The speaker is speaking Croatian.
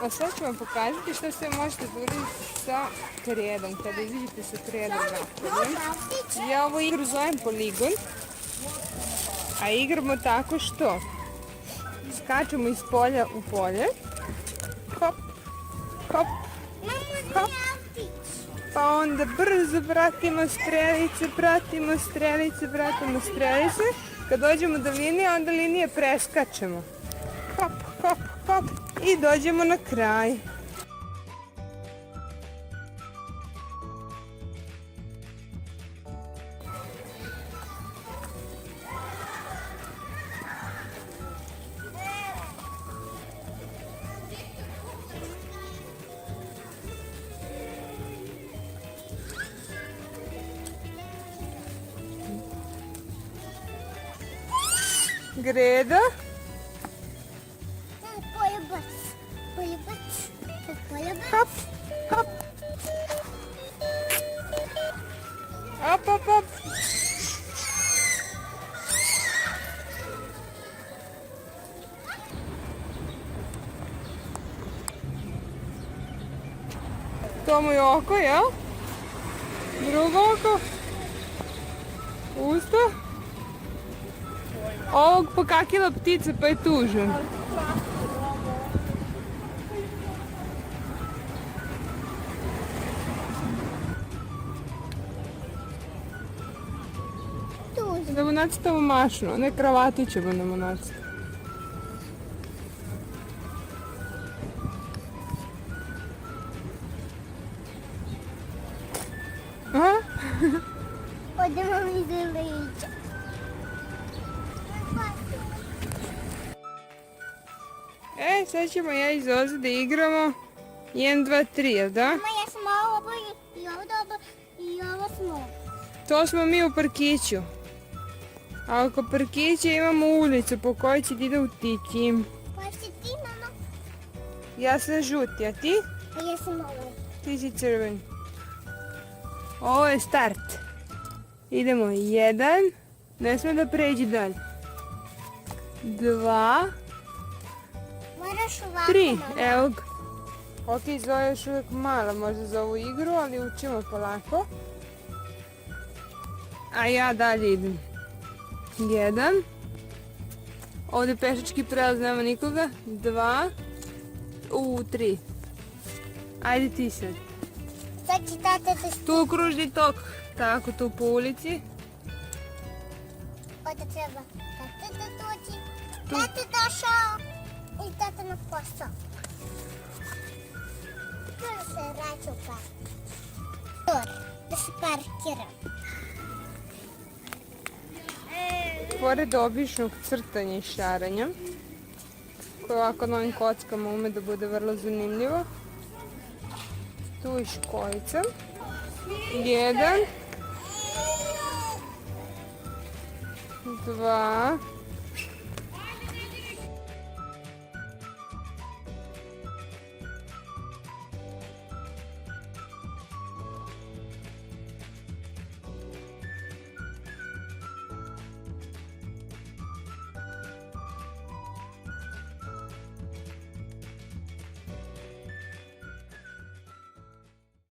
A sad ću vam pokazati što sve možete uraditi sa kredom, kada izađete sa kredom napolje. Ja ovu igru zovem poligon, a igramo tako što skačemo iz polja u polje, hop, hop, hop, pa onda brzo vratimo strelice, pratimo strelice, vratimo strelice. Kad dođemo do linije, onda linije preskačemo. Hop, hop, hop i dođemo na kraj. Greda. Hop, hop. Hop, hop, hop. To mu je oko, jel? Drugo oko. Usta. Ovog pokakila ptica pa je tužan. Da mu nacrtamo mašnu, ne kravatić ćemo da mu nacrtamo. Aha? Odemo mi za leđa. Sad ćemo ja i Zoza da igramo 1, 2, 3, jel da? Mama, ja sam ovo i ovo dobro i ovo smo. To smo mi u parkiću. A oko parkića imamo ulicu po kojoj će da ide u Tiki. Koja si ti, mama? Ja sam žuti, a ti? A ja sam ovo. Ti si crven. Ovo je start. Idemo 1, ne sme da pređi dalje. 2, Moraš ovako, 3, mama. evo ga. Ok, Zoja je još uvijek mala možda za ovu igru, ali učimo polako. A ja dalje idem. 1. Ovdje pešački prelaz, nema nikoga. 2. 3. Ajde ti sad. Sad će tata da Tu kružni tok. Tako, tu po ulici. Onda treba tata da dođe. Tata došao. I tata na posao. Kada se vraća u park. Da se parkiram. Pored običnog crtanja i šaranja, koje ovako na ovim kockama ume da bude vrlo zanimljivo, tu je škojica. 1, 2,